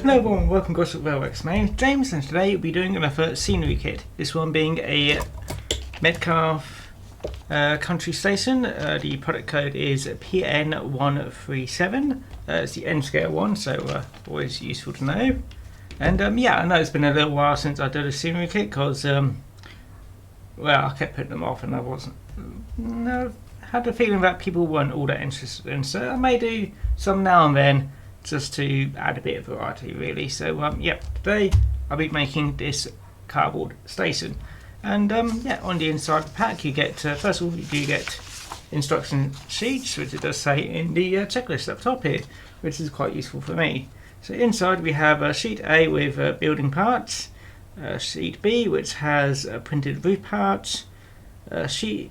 Hello everyone, welcome to Gosport Railworks. My name is James and today we'll be doing another scenery kit. This one being a Metcalfe Country Station. The product code is PN137. It's the N scale one, so always useful to know. And yeah, I know it's been a little while since I did a scenery kit because, well, I kept putting them off and I had the feeling that people weren't all that interested in, so I may do some now and then just to add a bit of variety really. So yeah, today I'll be making this cardboard station, and yeah, on the inside of the pack you get, first of all you do get instruction sheets, which it does say in the checklist up top here, which is quite useful for me. So inside we have sheet A with building parts, sheet B which has printed roof parts, sheet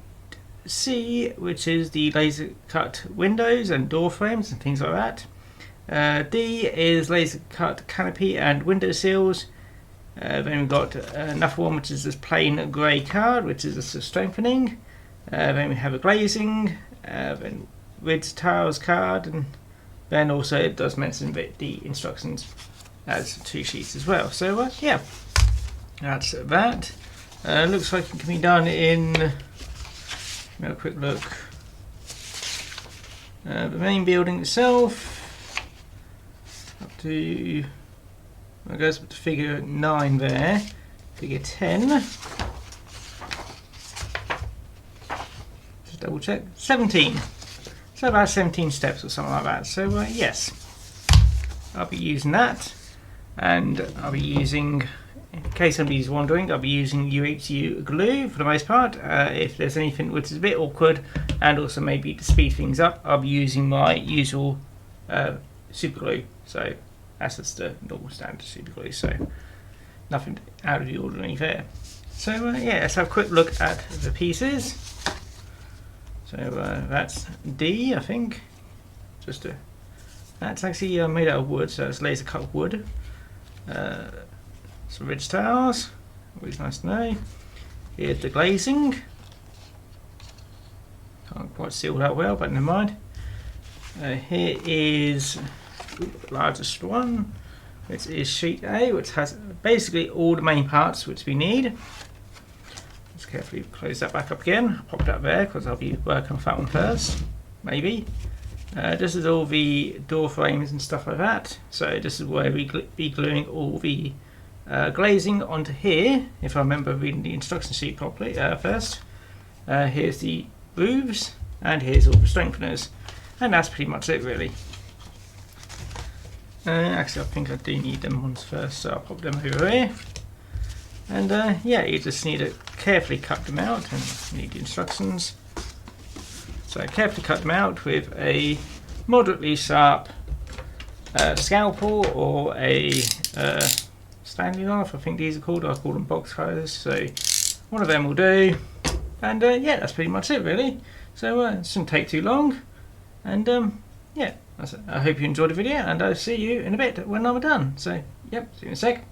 C which is the laser cut windows and door frames and things like that. D is laser cut canopy and window sills. Then we've got another one which is this plain grey card, which is a strengthening. Then we have a glazing, then ridge tiles card, and then also it does mention the instructions as 2 sheets as well. So yeah, that's that. Looks like it can be done in, have a quick look, the main building itself. Up to, it goes up to figure 9 there, figure 10, just double check, 17, so about 17 steps or something like that. So yes, I'll be using that, and I'll be using, in case somebody's wondering, I'll be using UHU glue for the most part. If there's anything which is a bit awkward and also maybe to speed things up, I'll be using my usual super glue. So that's just the normal standard super glue, so nothing out of the ordinary there. So yeah, let's have a quick look at the pieces. So that's D, I think. That's actually made out of wood, so it's laser cut wood. Some ridge tiles, always nice to know. Here's the glazing. Can't quite seal that well, but never mind. Here is the largest one, which is sheet A, which has basically all the main parts which we need. Just carefully close that back up again, pop that there because I'll be working on that one first, maybe. This is all the door frames and stuff like that, so this is where we be gluing all the glazing onto here, if I remember reading the instruction sheet properly first. Here's the roofs, and here's all the strengtheners, and that's pretty much it really. Actually, I think I do need them ones first, so I'll pop them over here. And yeah, you just need to carefully cut them out, and you need the instructions. So carefully cut them out with a moderately sharp scalpel or a Stanley knife, I think these are called. I call them box cutters, so one of them will do. And yeah, that's pretty much it really. So it shouldn't take too long, and yeah, that's it. I hope you enjoyed the video, and I'll see you in a bit when I'm done. So yep, see you in a sec.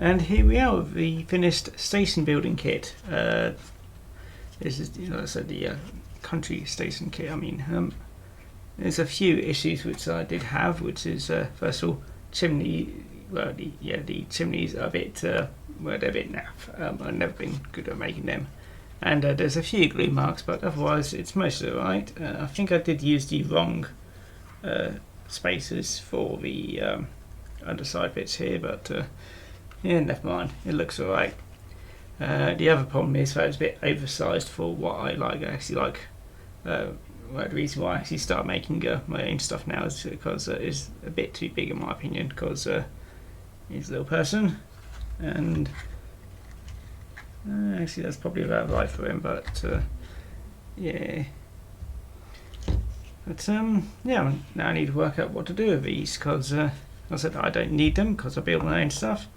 And here we are with the finished station building kit. This is, like I said, the country station kit. I mean, there's a few issues which I did have, which is first of all, chimney. Well, the chimneys are a bit, they're a bit naff. I've never been good at making them. And there's a few glue marks, but otherwise it's mostly alright. I think I did use the wrong spacers for the underside bits here, but yeah, never mind, it looks alright. The other problem is that it's a bit oversized for what I like. I actually like, well, the reason why I actually start making my own stuff now is because it's a bit too big in my opinion, because he's a little person, and actually that's probably about right for him, but yeah. But yeah, now I need to work out what to do with these, because I said I don't need them because I build my own stuff,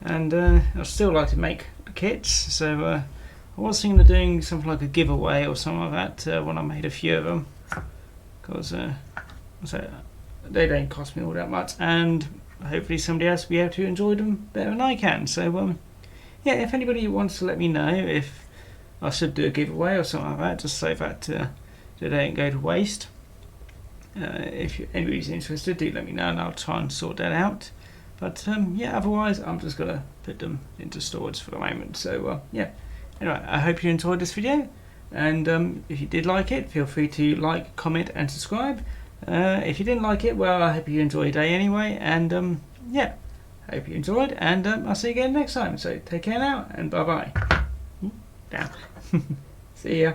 and I still like to make the kits, so I was thinking of doing something like a giveaway or something like that when I made a few of them, because so they don't cost me all that much, and hopefully somebody else will be able to enjoy them better than I can. So yeah, if anybody wants to let me know if I should do a giveaway or something like that, just so that they don't go to waste. If anybody's interested, do let me know and I'll try and sort that out. But yeah, otherwise I'm just going to put them into storage for the moment. So yeah, anyway, I hope you enjoyed this video, and if you did like it, feel free to like, comment and subscribe. If you didn't like it, well, I hope you enjoy your day anyway, and yeah, hope you enjoyed, and I'll see you again next time. So take care now, and bye bye. Down. See ya.